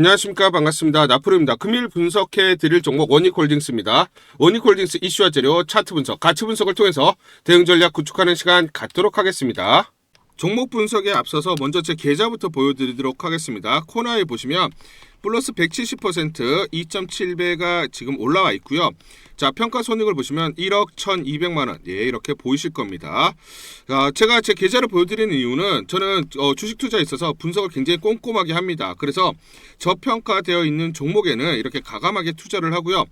안녕하십니까. 반갑습니다. 나프로입니다. 금일 분석해 드릴 종목 원익홀딩스입니다. 원익홀딩스 이슈와 재료, 차트 분석, 가치 분석을 통해서 대응 전략 구축하는 시간 갖도록 하겠습니다. 종목 분석에 앞서서 먼저 제 계좌부터 보여드리도록 하겠습니다. 코너에 보시면 플러스 170% 2.7배가 지금 올라와 있고요. 자, 평가 손익을 보시면 1억 1,200만원. 예, 이렇게 보이실 겁니다. 제가 제 계좌를 보여드리는 이유는 저는 주식 투자에 있어서 분석을 굉장히 꼼꼼하게 합니다. 그래서 저평가되어 있는 종목에는 이렇게 가감하게 투자를 하고요.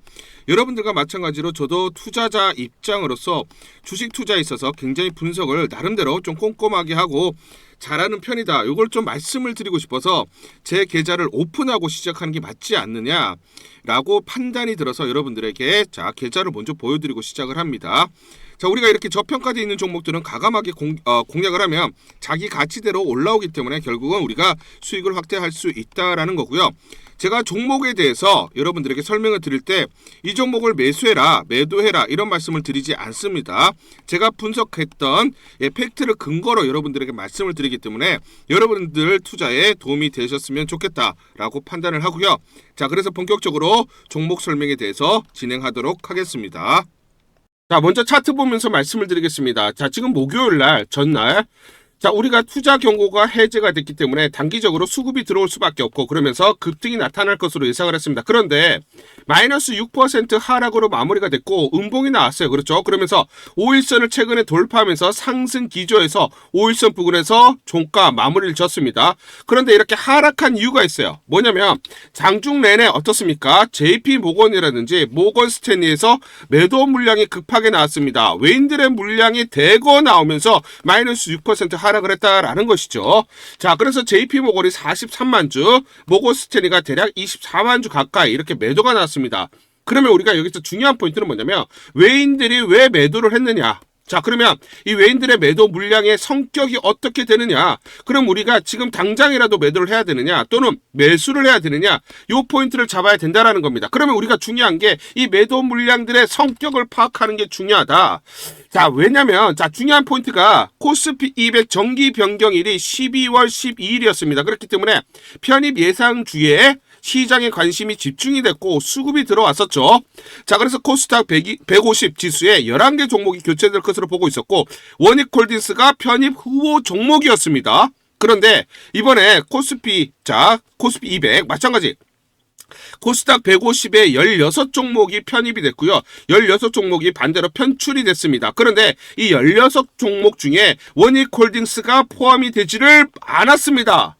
여러분들과 마찬가지로 저도 투자자 입장으로서 주식 투자에 있어서 굉장히 분석을 나름대로 좀 꼼꼼하게 하고 잘하는 편이다. 이걸 좀 말씀을 드리고 싶어서 제 계좌를 오픈하고 시작하는 게 맞지 않느냐라고 판단이 들어서 여러분들에게 자 계좌를 먼저 보여드리고 시작을 합니다. 자, 우리가 이렇게 저평가되어 있는 종목들은 가감하게 공략을 하면 자기 가치대로 올라오기 때문에 결국은 우리가 수익을 확대할 수 있다라는 거고요. 제가 종목에 대해서 여러분들에게 설명을 드릴 때 이 종목을 매수해라, 매도해라 이런 말씀을 드리지 않습니다. 제가 분석했던 팩트를 근거로 여러분들에게 말씀을 드리기 때문에 여러분들 투자에 도움이 되셨으면 좋겠다라고 판단을 하고요. 자, 그래서 본격적으로 종목 설명에 대해서 진행하도록 하겠습니다. 자, 먼저 차트 보면서 말씀을 드리겠습니다. 자, 지금 목요일날 전날 자, 우리가 투자 경고가 해제가 됐기 때문에 단기적으로 수급이 들어올 수밖에 없고 그러면서 급등이 나타날 것으로 예상을 했습니다. 그런데 마이너스 6% 하락으로 마무리가 됐고 음봉이 나왔어요. 그렇죠? 그러면서 5일선을 최근에 돌파하면서 상승 기조에서 5일선 부근에서 종가 마무리를 졌습니다. 그런데 이렇게 하락한 이유가 있어요. 뭐냐면 장중 내내 어떻습니까? JP 모건이라든지 모건 스탠리에서 매도 물량이 급하게 나왔습니다. 외인들의 물량이 대거 나오면서 마이너스 6% 하락을 했다라는 것이죠. 자, 그래서 JP모건이 43만 주, 모건스탠리가 대략 24만 주 가까이 이렇게 매도가 나왔습니다. 그러면 우리가 여기서 중요한 포인트는 뭐냐면 외인들이 왜 매도를 했느냐? 자, 그러면 이 외인들의 매도 물량의 성격이 어떻게 되느냐? 그럼 우리가 지금 당장이라도 매도를 해야 되느냐? 또는 매수를 해야 되느냐? 이 포인트를 잡아야 된다라는 겁니다. 그러면 우리가 중요한 게 이 매도 물량들의 성격을 파악하는 게 중요하다. 자, 왜냐면 자, 중요한 포인트가 코스피 200 정기 변경일이 12월 12일이었습니다. 그렇기 때문에 편입 예상주에 시장의 관심이 집중이 됐고 수급이 들어왔었죠. 자, 그래서 코스닥 150 지수에 11개 종목이 교체될 것으로 보고 있었고 원익홀딩스가 편입 후보 종목이었습니다. 그런데 이번에 코스피 200 마찬가지 코스닥 150에 16종목이 편입이 됐고요. 16종목이 반대로 편출이 됐습니다. 그런데 이 16종목 중에 원익홀딩스가 포함이 되지를 않았습니다.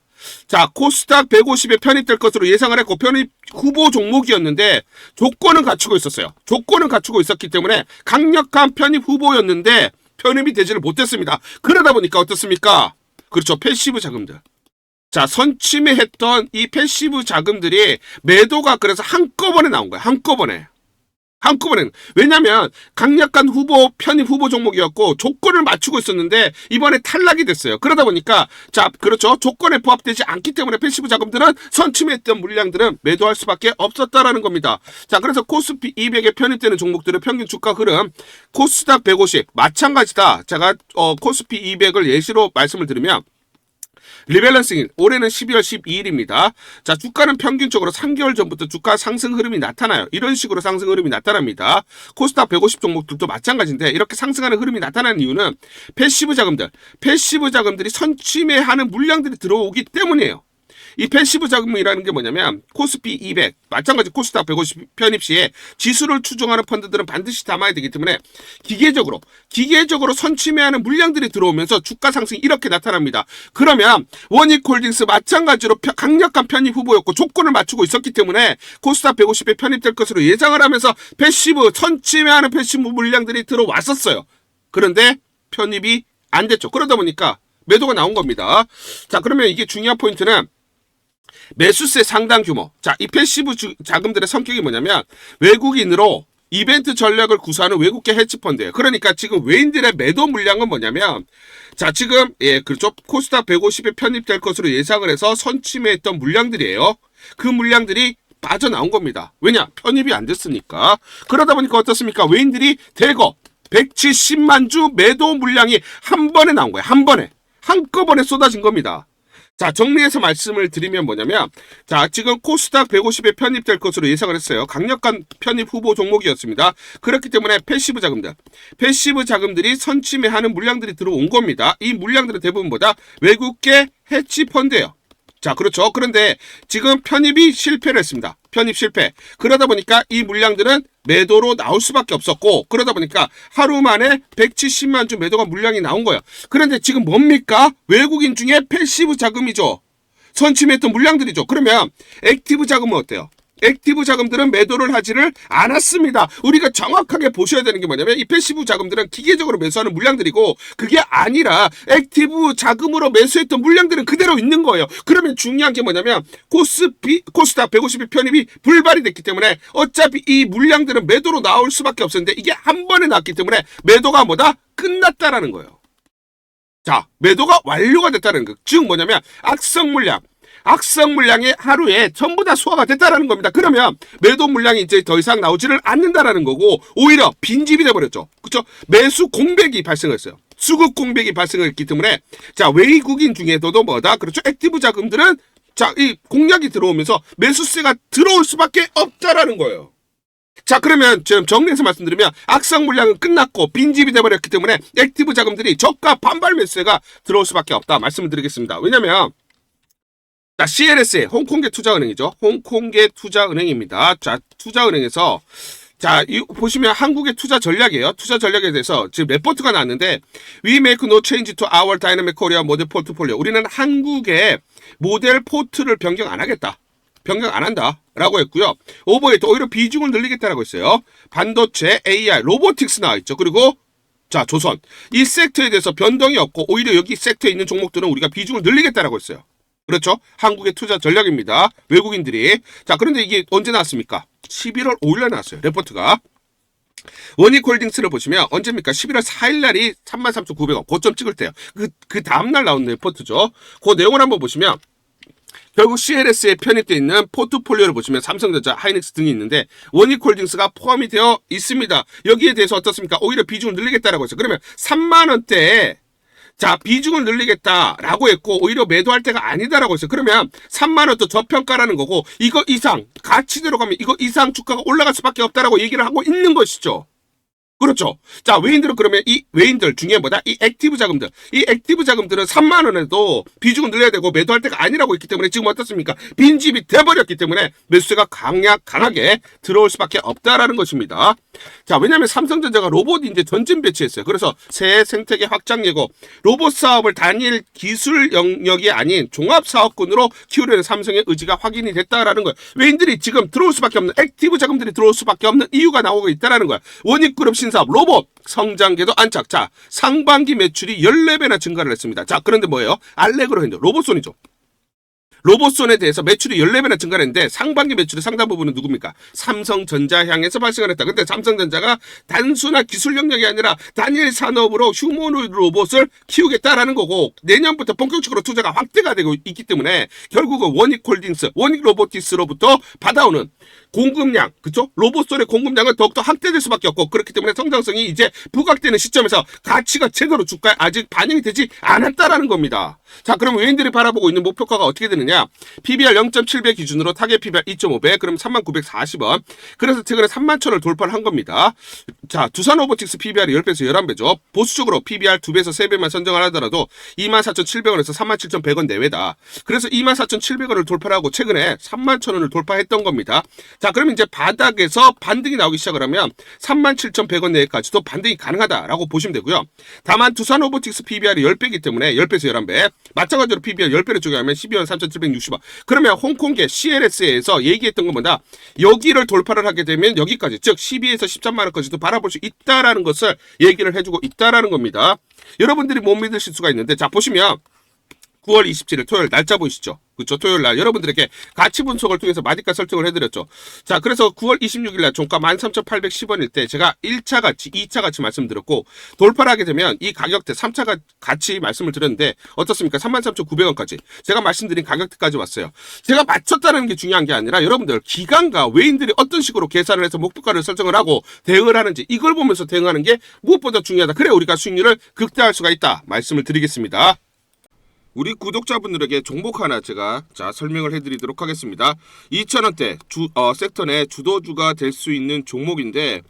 자, 코스닥 150에 편입될 것으로 예상을 했고 편입 후보 종목이었는데 조건은 갖추고 있었어요. 조건은 갖추고 있었기 때문에 강력한 편입 후보였는데 편입이 되지를 못했습니다. 그러다 보니까 어떻습니까? 그렇죠. 패시브 자금들. 자, 선침해했던 이 패시브 자금들이 매도가 그래서 한꺼번에 나온 거예요. 한꺼번에. 왜냐면 강력한 후보 편입 후보 종목이었고 조건을 맞추고 있었는데 이번에 탈락이 됐어요. 그러다 보니까 자, 그렇죠. 조건에 부합되지 않기 때문에 패시브 자금들은 선침했던 물량들은 매도할 수밖에 없었다라는 겁니다. 자, 그래서 코스피 200에 편입되는 종목들의 평균 주가 흐름 코스닥 150 마찬가지다. 제가 코스피 200을 예시로 말씀을 드리면 리밸런싱 올해는 12월 12일입니다. 자, 주가는 평균적으로 3개월 전부터 주가 상승 흐름이 나타나요. 이런 식으로 상승 흐름이 나타납니다. 코스닥 150 종목들도 마찬가지인데 이렇게 상승하는 흐름이 나타나는 이유는 패시브 자금들이 선침해하는 물량들이 들어오기 때문이에요. 이 패시브 자금이라는 게 뭐냐면 코스피 200 마찬가지 코스닥 150 편입 시에 지수를 추종하는 펀드들은 반드시 담아야 되기 때문에 기계적으로 선침해하는 물량들이 들어오면서 주가 상승이 이렇게 나타납니다. 그러면 원익홀딩스 마찬가지로 강력한 편입 후보였고 조건을 맞추고 있었기 때문에 코스닥 150에 편입될 것으로 예상을 하면서 선침해하는 패시브 물량들이 들어왔었어요. 그런데 편입이 안 됐죠. 그러다 보니까 매도가 나온 겁니다. 자, 그러면 이게 중요한 포인트는 매수세 상당 규모. 자, 이 패시브 자금들의 성격이 뭐냐면 외국인으로 이벤트 전략을 구사하는 외국계 헤지펀드예요. 그러니까 지금 외인들의 매도 물량은 뭐냐면 자, 지금 그렇죠. 코스닥 150에 편입될 것으로 예상을 해서 선침해했던 물량들이에요. 그 물량들이 빠져나온 겁니다. 왜냐? 편입이 안 됐으니까. 그러다 보니까 어떻습니까? 외인들이 대거 170만 주 매도 물량이 한 번에 나온 거예요. 한꺼번에 쏟아진 겁니다. 자, 정리해서 말씀을 드리면 뭐냐면, 자, 지금 코스닥 150에 편입될 것으로 예상을 했어요. 강력한 편입 후보 종목이었습니다. 그렇기 때문에 패시브 자금들이 선침해하는 물량들이 들어온 겁니다. 이 물량들은 대부분 뭐다? 외국계 해치펀드예요. 자, 그렇죠. 그런데 지금 편입이 실패를 했습니다. 편입 실패. 그러다 보니까 이 물량들은 매도로 나올 수밖에 없었고, 그러다 보니까 하루 만에 170만 주 매도가 물량이 나온 거예요. 그런데 지금 뭡니까? 외국인 중에 패시브 자금이죠. 선침했던 물량들이죠. 그러면 액티브 자금은 어때요? 액티브 자금들은 매도를 하지를 않았습니다. 우리가 정확하게 보셔야 되는 게 뭐냐면 이 패시브 자금들은 기계적으로 매수하는 물량들이고 그게 아니라 액티브 자금으로 매수했던 물량들은 그대로 있는 거예요. 그러면 중요한 게 뭐냐면 코스닥 150의 편입이 불발이 됐기 때문에 어차피 이 물량들은 매도로 나올 수밖에 없었는데 이게 한 번에 나왔기 때문에 매도가 뭐다? 끝났다라는 거예요. 자, 매도가 완료가 됐다는 거. 즉 뭐냐면 악성 물량이 하루에 전부 다 소화가 됐다라는 겁니다. 그러면 매도 물량이 이제 더 이상 나오지를 않는다라는 거고 오히려 빈집이 돼버렸죠. 그렇죠? 매수 공백이 발생했어요. 수급 공백이 발생했기 때문에 자, 외국인 중에서도 뭐다? 그렇죠? 액티브 자금들은 자, 이 공략이 들어오면서 매수세가 들어올 수밖에 없다라는 거예요. 자, 그러면 지금 정리해서 말씀드리면 악성 물량은 끝났고 빈집이 돼버렸기 때문에 액티브 자금들이 저가 반발 매수세가 들어올 수밖에 없다 말씀을 드리겠습니다. 왜냐면 자, CLSA, 홍콩계 투자은행이죠. 홍콩계 투자은행입니다. 자, 투자은행에서, 자, 이 보시면 한국의 투자 전략이에요. 투자 전략에 대해서 지금 레포트가 나왔는데, We make no change to our dynamic Korea model portfolio. 우리는 한국의 모델 포트를 변경 안 하겠다. 변경 안 한다. 라고 했고요. 오버웨이트, 오히려 비중을 늘리겠다라고 했어요. 반도체, AI, 로보틱스 나와있죠. 그리고 자, 조선. 이 섹터에 대해서 변동이 없고, 오히려 여기 섹터에 있는 종목들은 우리가 비중을 늘리겠다라고 했어요. 그렇죠? 한국의 투자 전략입니다. 외국인들이. 자, 그런데 이게 언제 나왔습니까? 11월 5일날 나왔어요. 레포트가. 원익홀딩스를 보시면 언제입니까? 11월 4일 날이 33,900원. 고점 찍을 때요. 그 다음날 나온 레포트죠. 그 내용을 한번 보시면 결국 CLS에 편입되어 있는 포트폴리오를 보시면 삼성전자, 하이닉스 등이 있는데 원익홀딩스가 포함이 되어 있습니다. 여기에 대해서 어떻습니까? 오히려 비중을 늘리겠다라고 했어요. 그러면 3만원대에 자, 비중을 늘리겠다라고 했고 오히려 매도할 때가 아니다라고 했어요. 그러면 3만 원 또 저평가라는 거고 이거 이상 가치대로 가면 이거 이상 주가가 올라갈 수밖에 없다라고 얘기를 하고 있는 것이죠. 그렇죠. 자, 외인들은 그러면 이 외인들 중에 뭐다? 이 액티브 자금들은 3만 원에도 비중을 늘려야 되고 매도할 때가 아니라고 했기 때문에 지금 어떻습니까? 빈집이 돼버렸기 때문에 매수세가 강하게 들어올 수밖에 없다라는 것입니다. 자, 왜냐하면 삼성전자가 로봇 이제 전진 배치했어요. 그래서 새 생태계 확장 예고, 로봇 사업을 단일 기술 영역이 아닌 종합 사업군으로 키우려는 삼성의 의지가 확인이 됐다라는 거예요. 외인들이 지금 들어올 수밖에 없는 액티브 자금들이 들어올 수밖에 없는 이유가 나오고 있다라는 거예요. 원익그룹 신사업 로봇 성장궤도 안착. 자, 상반기 매출이 14배나 증가를 했습니다. 자, 그런데 뭐예요? 알레그로 핸드 로봇손이죠. 로봇손에 대해서 매출이 14배나 증가를 했는데 상반기 매출의 상당 부분은 누굽니까? 삼성전자 향해서 발생을 했다. 근데 삼성전자가 단순한 기술 영역이 아니라 단일 산업으로 휴머노이드 로봇을 키우겠다라는 거고 내년부터 본격적으로 투자가 확대가 되고 있기 때문에 결국은 원익홀딩스, 원익로보티스로부터 받아오는 공급량, 그쵸? 로봇솔의 공급량은 더욱더 확대될 수밖에 없고 그렇기 때문에 성장성이 이제 부각되는 시점에서 가치가 제대로 주가에 아직 반영이 되지 않았다라는 겁니다. 자, 그럼 외인들이 바라보고 있는 목표가가 어떻게 되느냐? PBR 0.7배 기준으로 타겟 PBR 2.5배, 그럼 39,400원. 그래서 최근에 31,000원을 돌파를 한 겁니다. 자, 두산로보틱스 PBR이 10배에서 11배죠. 보수적으로 PBR 2배에서 3배만 선정을 하더라도 24,700원에서 37,100원 내외다. 그래서 24,700원을 돌파를 하고 최근에 31,000원을 돌파했던 겁니다. 자, 그럼 이제 바닥에서 반등이 나오기 시작을 하면 37,100원 내외까지도 반등이 가능하다라고 보시면 되고요. 다만 두산로보틱스 PBR이 10배이기 때문에 10배에서 11배, 마찬가지로 PBR 10배를 쪼개하면 12원 3,760원. 그러면 홍콩계 CLS에서 얘기했던 것보다 여기를 돌파를 하게 되면 여기까지, 즉 12에서 13만원까지도 바라볼 수 있다라는 것을 얘기를 해주고 있다라는 겁니다. 여러분들이 못 믿으실 수가 있는데, 자, 보시면 9월 27일 토요일 날짜 보이시죠? 그렇죠? 토요일 날 여러분들에게 가치 분석을 통해서 마디가 설정을 해드렸죠. 자, 그래서 9월 26일 날 종가 13,810원일 때 제가 1차 가치, 2차 가치 말씀드렸고 돌파를 하게 되면 이 가격대 3차 가치 말씀을 드렸는데 어떻습니까? 33,900원까지 제가 말씀드린 가격대까지 왔어요. 제가 맞췄다는 게 중요한 게 아니라 여러분들 기관과 외인들이 어떤 식으로 계산을 해서 목표가를 설정을 하고 대응을 하는지 이걸 보면서 대응하는 게 무엇보다 중요하다. 그래 우리가 수익률을 극대화할 수가 있다 말씀을 드리겠습니다. 우리 구독자분들에게 종목 하나 제가 설명을 해드리도록 하겠습니다. 2,000원대 섹터 내 주도주가 될 수 있는 종목인데,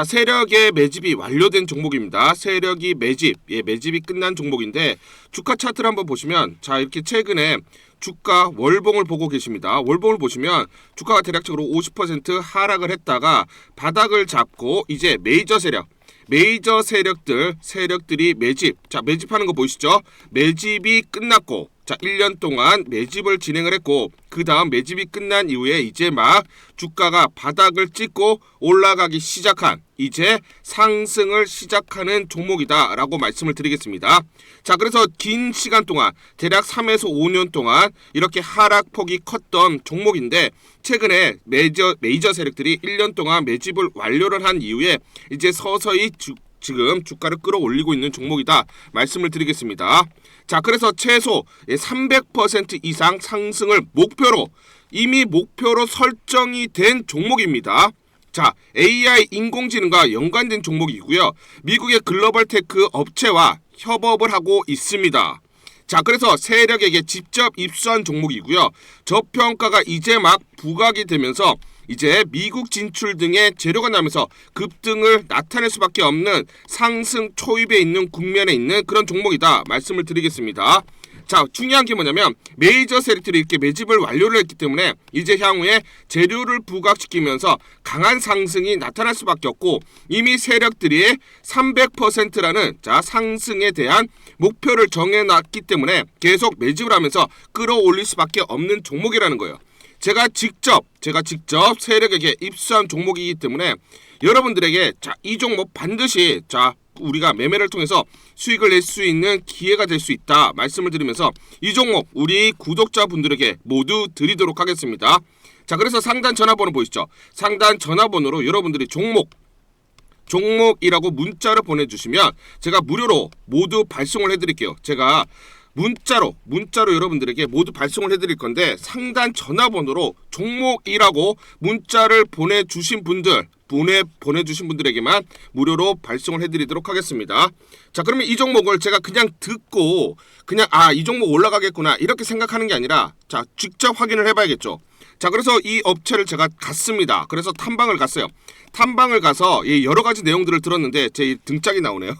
세력의 매집이 완료된 종목입니다. 세력이 매집이 끝난 종목인데, 주가 차트를 한번 보시면, 이렇게 최근에 주가 월봉을 보고 계십니다. 월봉을 보시면 주가가 대략적으로 50% 하락을 했다가 바닥을 잡고 이제 메이저 세력들이 매집하는 거 보이시죠? 매집이 끝났고 1년 동안 매집을 진행을 했고, 그 다음 매집이 끝난 이후에 이제 막 주가가 바닥을 찍고 올라가기 시작한, 이제 상승을 시작하는 종목이다 라고 말씀을 드리겠습니다. 그래서 긴 시간 동안 대략 3에서 5년 동안 이렇게 하락폭이 컸던 종목인데, 최근에 메이저 세력들이 1년 동안 매집을 완료를 한 이후에 이제 서서히 지금 주가를 끌어올리고 있는 종목이다 말씀을 드리겠습니다. 그래서 최소 300% 이상 상승을 이미 목표로 설정이 된 종목입니다. AI 인공지능과 연관된 종목이고요. 미국의 글로벌 테크 업체와 협업을 하고 있습니다. 그래서 세력에게 직접 입수한 종목이고요. 저평가가 이제 막 부각이 되면서 이제 미국 진출 등의 재료가 나면서 급등을 나타낼 수밖에 없는 상승 초입에 있는 국면에 있는 그런 종목이다 말씀을 드리겠습니다. 중요한 게 뭐냐면, 메이저 세력들이 이렇게 매집을 완료를 했기 때문에 이제 향후에 재료를 부각시키면서 강한 상승이 나타날 수밖에 없고, 이미 세력들이 300%라는 상승에 대한 목표를 정해놨기 때문에 계속 매집을 하면서 끌어올릴 수밖에 없는 종목이라는 거예요. 제가 직접 세력에게 입수한 종목이기 때문에 여러분들에게 이 종목 반드시 우리가 매매를 통해서 수익을 낼 수 있는 기회가 될 수 있다 말씀을 드리면서 이 종목 우리 구독자분들에게 모두 드리도록 하겠습니다. 그래서 상단 전화번호 보이시죠? 상단 전화번호로 여러분들이 종목이라고 문자를 보내주시면 제가 무료로 모두 발송을 해드릴게요. 제가 문자로 여러분들에게 모두 발송을 해드릴 건데, 상단 전화번호로 종목이라고 문자를 보내주신 분들에게만 무료로 발송을 해드리도록 하겠습니다. 그러면 이 종목을 제가 그냥 듣고 이 종목 올라가겠구나 이렇게 생각하는 게 아니라 직접 확인을 해봐야겠죠. 그래서 이 업체를 제가 갔습니다. 그래서 탐방을 갔어요. 탐방을 가서 여러 가지 내용들을 들었는데 제 등짝이 나오네요.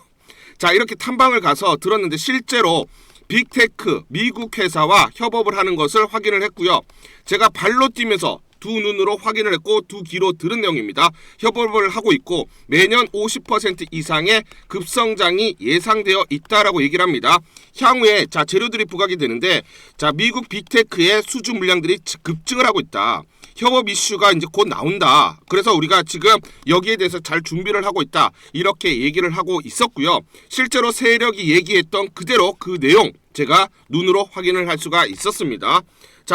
이렇게 탐방을 가서 들었는데 실제로 빅테크 미국 회사와 협업을 하는 것을 확인을 했고요. 제가 발로 뛰면서 두 눈으로 확인을 했고 두 귀로 들은 내용입니다. 협업을 하고 있고 매년 50% 이상의 급성장이 예상되어 있다라고 얘기를 합니다. 향후에 재료들이 부각이 되는데 미국 빅테크의 수주 물량들이 급증을 하고 있다. 협업 이슈가 이제 곧 나온다. 그래서 우리가 지금 여기에 대해서 잘 준비를 하고 있다. 이렇게 얘기를 하고 있었고요. 실제로 세력이 얘기했던 그대로 그 내용 제가 눈으로 확인을 할 수가 있었습니다.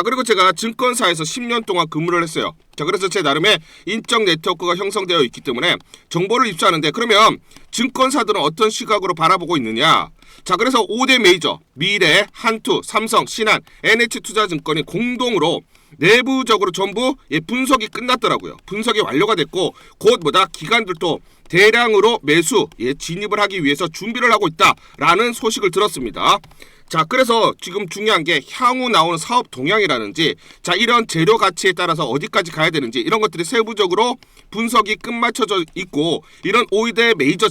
그리고 제가 증권사에서 10년 동안 근무를 했어요. 그래서 제 나름의 인적 네트워크가 형성되어 있기 때문에 정보를 입수하는데, 그러면 증권사들은 어떤 시각으로 바라보고 있느냐? 그래서 5대 메이저, 미래, 한투, 삼성, 신한, NH투자증권이 공동으로 내부적으로 전부 분석이 끝났더라고요. 분석이 완료가 됐고 곧 기관들도 대량으로 매수 진입을 하기 위해서 준비를 하고 있다라는 소식을 들었습니다. 그래서 지금 중요한 게 향후 나오는 사업 동향이라든지 이런 재료 가치에 따라서 어디까지 가야 되는지 이런 것들이 세부적으로 분석이 끝마쳐져 있고, 이런 5대 메이저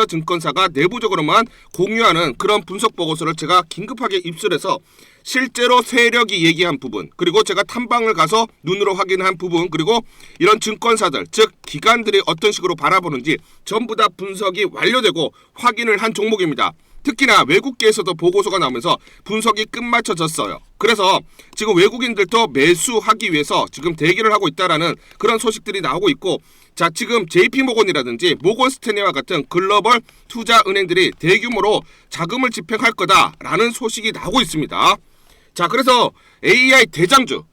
증권사가 내부적으로만 공유하는 그런 분석 보고서를 제가 긴급하게 입수해서 실제로 세력이 얘기한 부분, 그리고 제가 탐방을 가서 눈으로 확인한 부분, 그리고 이런 증권사들 즉 기관들이 어떤 식으로 바라보는지 전부 다 분석이 완료되고 확인을 한 종목입니다. 특히나 외국계에서도 보고서가 나오면서 분석이 끝마쳐졌어요. 그래서 지금 외국인들도 매수하기 위해서 지금 대기를 하고 있다라는 그런 소식들이 나오고 있고, 지금 JP모건이라든지 모건스탠리와 같은 글로벌 투자 은행들이 대규모로 자금을 집행할 거다라는 소식이 나오고 있습니다. 그래서 AI 대장주,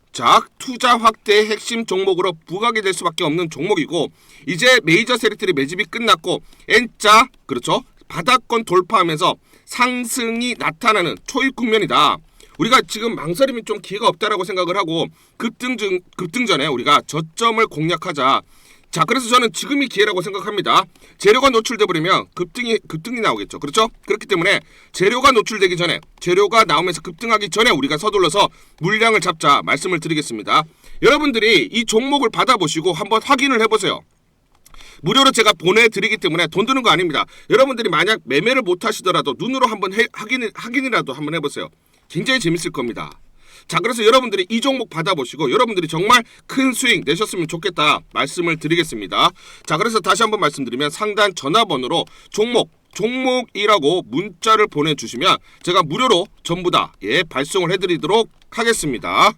투자 확대의 핵심 종목으로 부각이 될 수밖에 없는 종목이고, 이제 메이저 세력들이 매집이 끝났고 N자, 그렇죠? 바닥권 돌파하면서 상승이 나타나는 초입 국면이다. 우리가 지금 망설임이 좀 기회가 없다라고 생각을 하고 급등 전에 우리가 저점을 공략하자. 자, 그래서 저는 지금이 기회라고 생각합니다. 재료가 노출돼 버리면 급등이 나오겠죠. 그렇죠? 그렇기 때문에 재료가 노출되기 전에, 재료가 나오면서 급등하기 전에 우리가 서둘러서 물량을 잡자 말씀을 드리겠습니다. 여러분들이 이 종목을 받아보시고 한번 확인을 해보세요. 무료로 제가 보내드리기 때문에 돈 드는 거 아닙니다. 여러분들이 만약 매매를 못 하시더라도 눈으로 한번 확인이라도 한번 해보세요. 굉장히 재밌을 겁니다. 자, 그래서 여러분들이 이 종목 받아보시고 여러분들이 정말 큰 수익 내셨으면 좋겠다 말씀을 드리겠습니다. 자, 그래서 다시 한번 말씀드리면 상단 전화번호로 종목이라고 문자를 보내주시면 제가 무료로 전부 다 발송을 해드리도록 하겠습니다.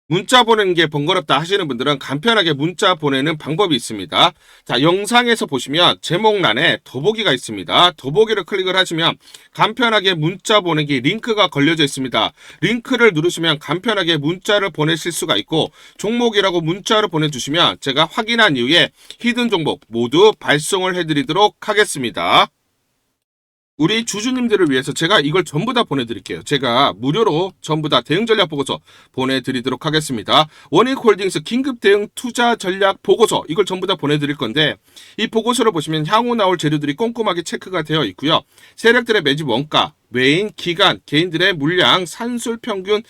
문자 보내는 게 번거롭다 하시는 분들은 간편하게 문자 보내는 방법이 있습니다. 자, 영상에서 보시면 제목란에 더보기가 있습니다. 더보기를 클릭을 하시면 간편하게 문자 보내기 링크가 걸려져 있습니다. 링크를 누르시면 간편하게 문자를 보내실 수가 있고, 종목이라고 문자를 보내주시면 제가 확인한 이후에 히든 종목 모두 발송을 해드리도록 하겠습니다. 우리 주주님들을 위해서 제가 이걸 전부 다 보내드릴게요. 제가 무료로 전부 다 대응 전략 보고서 보내드리도록 하겠습니다. 원익홀딩스 긴급 대응 투자 전략 보고서, 이걸 전부 다 보내드릴 건데, 이 보고서를 보시면 향후 나올 재료들이 꼼꼼하게 체크가 되어 있고요. 세력들의 매집 원가, 외인, 기간, 개인들의 물량, 산술 평균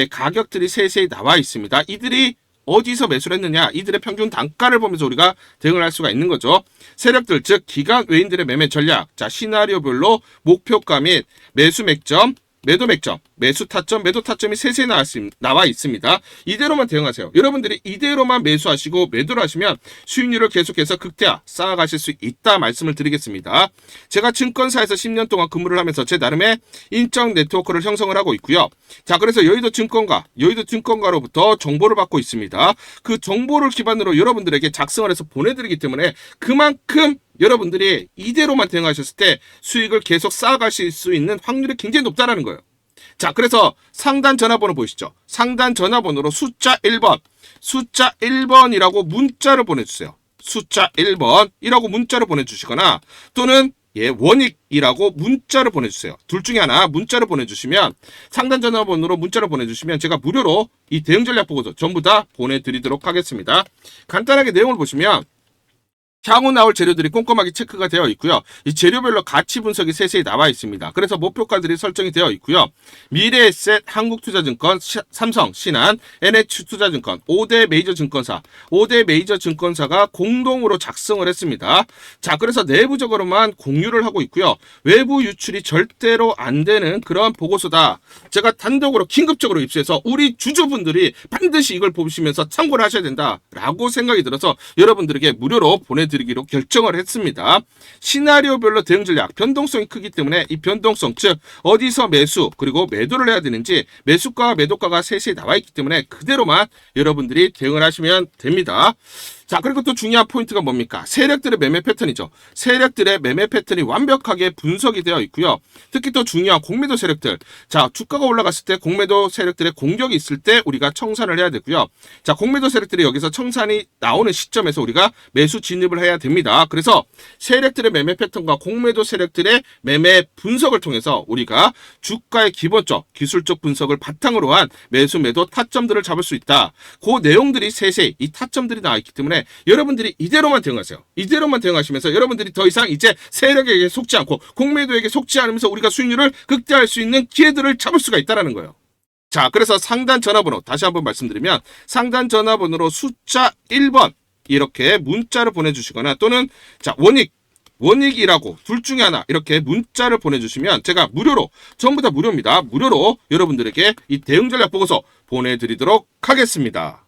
가격들이 세세히 나와 있습니다. 이들이 어디서 매수를 했느냐, 이들의 평균 단가를 보면서 우리가 대응을 할 수가 있는 거죠. 세력들, 즉 기관 외인들의 매매 전략, 자, 시나리오별로 목표가 및 매수 맥점, 매도 맥점, 매수 타점, 매도 타점이 세세히 나와 있습니다. 이대로만 대응하세요. 여러분들이 이대로만 매수하시고 매도를 하시면 수익률을 계속해서 극대화 쌓아가실 수 있다 말씀을 드리겠습니다. 제가 증권사에서 10년 동안 근무를 하면서 제 나름의 인적 네트워크를 형성을 하고 있고요. 자, 그래서 여의도 증권가로부터 정보를 받고 있습니다. 그 정보를 기반으로 여러분들에게 작성을 해서 보내드리기 때문에 그만큼 여러분들이 이대로만 대응하셨을 때 수익을 계속 쌓아가실 수 있는 확률이 굉장히 높다라는 거예요. 자, 그래서 상단 전화번호 보이시죠? 상단 전화번호로 숫자 1번이라고 문자를 보내주세요. 숫자 1번이라고 문자를 보내주시거나 또는 원익이라고 문자를 보내주세요. 둘 중에 하나 문자를 보내주시면, 상단 전화번호로 문자를 보내주시면 제가 무료로 이 대응 전략 보고서 전부 다 보내드리도록 하겠습니다. 간단하게 내용을 보시면 향후 나올 재료들이 꼼꼼하게 체크가 되어 있고요. 이 재료별로 가치 분석이 세세히 나와 있습니다. 그래서 목표가들이 설정이 되어 있고요. 미래에셋, 한국투자증권, 삼성, 신한, NH투자증권, 5대 메이저 증권사가 공동으로 작성을 했습니다. 자, 그래서 내부적으로만 공유를 하고 있고요. 외부 유출이 절대로 안 되는 그런 보고서다. 제가 단독으로 긴급적으로 입수해서 우리 주주분들이 반드시 이걸 보시면서 참고를 하셔야 된다라고 생각이 들어서 여러분들에게 무료로 보내드리기로 결정을 했습니다. 시나리오별로 대응 전략, 변동성이 크기 때문에 이 변동성, 즉 어디서 매수 그리고 매도를 해야 되는지 매수가와 매도가가 세세히 나와 있기 때문에 그대로만 여러분들이 대응을 하시면 됩니다. 자, 그리고 또 중요한 포인트가 뭡니까? 세력들의 매매 패턴이죠. 세력들의 매매 패턴이 완벽하게 분석이 되어 있고요. 특히 또 중요한 공매도 세력들. 자, 주가가 올라갔을 때 공매도 세력들의 공격이 있을 때 우리가 청산을 해야 되고요. 자, 공매도 세력들이 여기서 청산이 나오는 시점에서 우리가 매수 진입을 해야 됩니다. 그래서 세력들의 매매 패턴과 공매도 세력들의 매매 분석을 통해서 우리가 주가의 기본적, 기술적 분석을 바탕으로 한 매수, 매도 타점들을 잡을 수 있다. 그 내용들이 세세히 이 타점들이 나와 있기 때문에 여러분들이 이대로만 대응하세요. 이대로만 대응하시면서 여러분들이 더 이상 이제 세력에게 속지 않고 공매도에게 속지 않으면서 우리가 수익률을 극대화할 수 있는 기회들을 잡을 수가 있다는 거예요. 자, 그래서 상단 전화번호 다시 한번 말씀드리면 상단 전화번호로 숫자 1번 이렇게 문자를 보내주시거나 또는 자, 원익이라고 둘 중에 하나 이렇게 문자를 보내주시면 제가 무료로, 전부 다 무료입니다. 무료로 여러분들에게 이 대응 전략 보고서 보내드리도록 하겠습니다.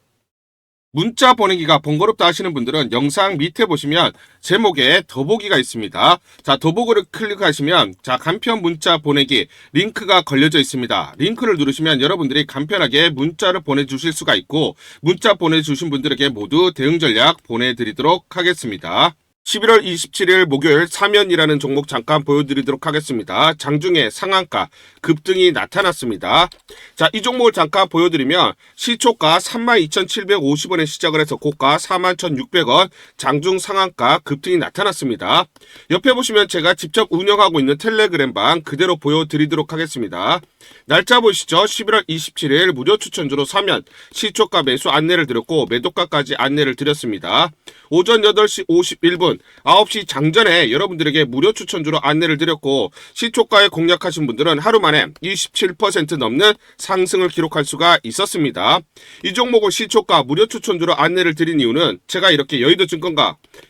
문자 보내기가 번거롭다 하시는 분들은 영상 밑에 보시면 제목에 더보기가 있습니다. 자, 더보기를 클릭하시면 자, 간편 문자 보내기 링크가 걸려져 있습니다. 링크를 누르시면 여러분들이 간편하게 문자를 보내주실 수가 있고, 문자 보내주신 분들에게 모두 대응 전략 보내드리도록 하겠습니다. 11월 27일 목요일 사면이라는 종목 잠깐 보여드리도록 하겠습니다. 장중에 상한가 급등이 나타났습니다. 자, 이 종목을 잠깐 보여드리면 시초가 32,750원에 시작을 해서 고가 41,600원, 장중 상한가 급등이 나타났습니다. 옆에 보시면 제가 직접 운영하고 있는 텔레그램방 그대로 보여드리도록 하겠습니다. 날짜 보시죠. 11월 27일 무료 추천주로 사면 시초가 매수 안내를 드렸고 매도가까지 안내를 드렸습니다. 오전 8시 51분 9시 장전에 여러분들에게 무료 추천주로 안내를 드렸고 시초가에 공략하신 분들은 하루 만에 27% 넘는 상승을 기록할 수가 있었습니다. 이 종목을 시초가 무료 추천주로 안내를 드린 이유는 제가 이렇게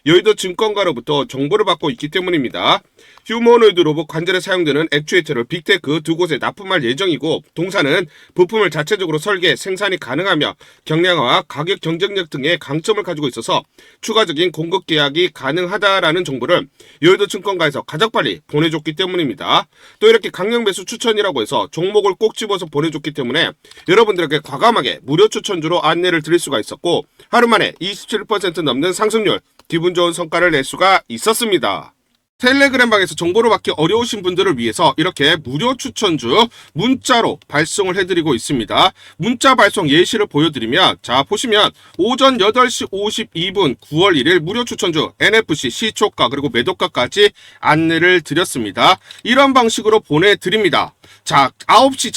여의도증권가로부터 정보를 받고 있기 때문입니다. 휴머노이드 로봇 관절에 사용되는 액추에이터를 빅테크 두 곳에 납품할 예정이고 동사는 부품을 자체적으로 설계, 생산이 가능하며 경량화와 가격 경쟁력 등의 강점을 가지고 있어서 추가적인 공급 계약이 가능하다라는 정보를 여의도증권가에서 가장 빨리 보내줬기 때문입니다. 또 이렇게 강력 매수 추천이라고 해서 종목을 꼭 집어서 보내줬기 때문에 여러분들에게 과감하게 무료 추천주로 안내를 드릴 수가 있었고 하루 만에 27% 넘는 상승률, 기분 좋은 성과를 낼 수가 있었습니다. 텔레그램방에서 정보를 받기 어려우신 분들을 위해서 이렇게 무료 추천주 문자로 발송을 해드리고 있습니다. 문자 발송 예시를 보여드리면 자 보시면 오전 8시 52분 9월 1일 무료 추천주 NFC 시초가 그리고 매도가까지 안내를 드렸습니다. 이런 방식으로 보내드립니다. 자 9시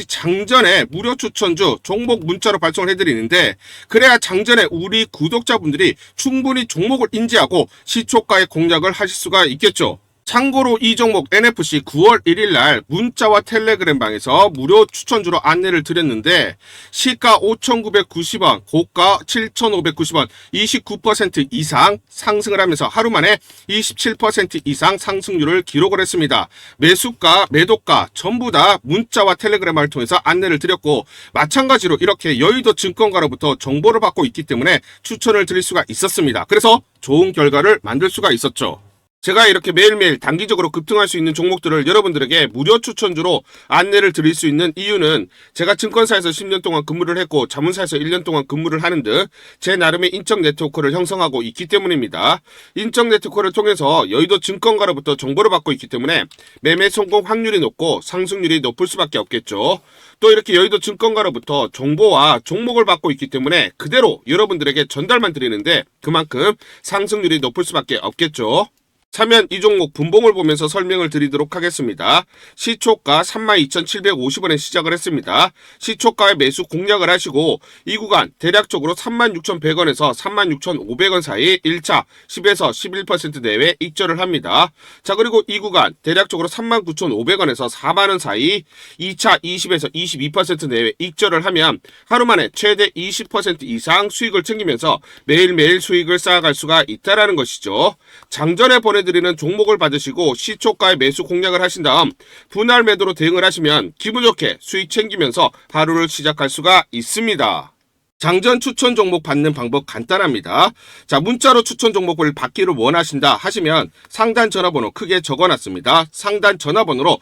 장전에 무료 추천주 종목 문자로 발송을 해드리는데 그래야 장전에 우리 구독자분들이 충분히 종목을 인지하고 시초가에 공략을 하실 수가 있겠죠. 참고로 이 종목 NFC 9월 1일 날 문자와 텔레그램방에서 무료 추천주로 안내를 드렸는데 시가 5,990원, 고가 7,590원, 29% 이상 상승을 하면서 하루 만에 27% 이상 상승률을 기록을 했습니다. 매수가, 매도가 전부 다 문자와 텔레그램을 통해서 안내를 드렸고 마찬가지로 이렇게 여의도 증권가로부터 정보를 받고 있기 때문에 추천을 드릴 수가 있었습니다. 그래서 좋은 결과를 만들 수가 있었죠. 제가 이렇게 매일매일 단기적으로 급등할 수 있는 종목들을 여러분들에게 무료 추천주로 안내를 드릴 수 있는 이유는 제가 증권사에서 10년 동안 근무를 했고 자문사에서 1년 동안 근무를 하는 등 제 나름의 인적 네트워크를 형성하고 있기 때문입니다. 인적 네트워크를 통해서 여의도 증권가로부터 정보를 받고 있기 때문에 매매 성공 확률이 높고 상승률이 높을 수밖에 없겠죠. 또 이렇게 여의도 증권가로부터 정보와 종목을 받고 있기 때문에 그대로 여러분들에게 전달만 드리는데 그만큼 상승률이 높을 수밖에 없겠죠. 사면 이 종목 분봉을 보면서 설명을 드리도록 하겠습니다. 시초가 32,750원에 시작을 했습니다. 시초가에 매수 공략을 하시고 이 구간 대략적으로 36,100원에서 36,500원 사이 1차 10에서 11% 내외 익절을 합니다. 자 그리고 이 구간 대략적으로 39,500원에서 4만원 사이 2차 20에서 22% 내외 익절을 하면 하루 만에 최대 20% 이상 수익을 챙기면서 매일매일 수익을 쌓아갈 수가 있다는 것이죠. 장전에 보내드리는 종목을 받으시고 시초가에 매수 공략을 하신 다음 분할 매도로 대응을 하시면 기분 좋게 수익 챙기면서 하루를 시작할 수가 있습니다. 장전 추천 종목 받는 방법 간단합니다. 자, 문자로 추천 종목을 받기를 원하신다 하시면 상단 전화번호 크게 적어놨습니다. 상단 전화번호로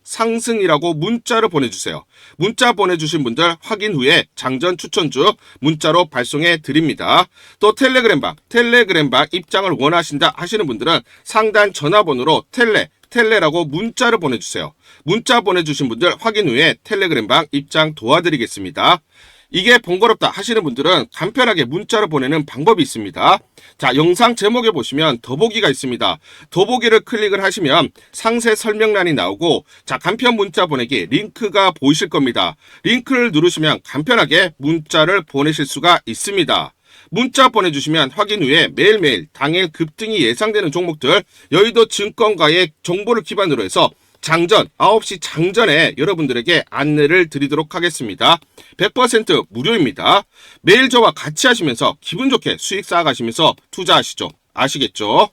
상승이라고 문자를 보내주세요. 문자 보내주신 분들 확인 후에 장전 추천주 문자로 발송해 드립니다. 또 텔레그램방 입장을 원하신다 하시는 분들은 상단 전화번호로 텔레라고 문자를 보내주세요. 문자 보내주신 분들 확인 후에 텔레그램방 입장 도와드리겠습니다. 이게 번거롭다 하시는 분들은 간편하게 문자로 보내는 방법이 있습니다. 자, 영상 제목에 보시면 더보기가 있습니다. 더보기를 클릭을 하시면 상세 설명란이 나오고 자, 간편 문자 보내기 링크가 보이실 겁니다. 링크를 누르시면 간편하게 문자를 보내실 수가 있습니다. 문자 보내주시면 확인 후에 매일매일 당일 급등이 예상되는 종목들 여의도 증권가의 정보를 기반으로 해서 장전 9시 장전에 여러분들에게 안내를 드리도록 하겠습니다. 100% 무료입니다. 매일 저와 같이 하시면서 기분 좋게 수익 쌓아가시면서 투자하시죠. 아시겠죠?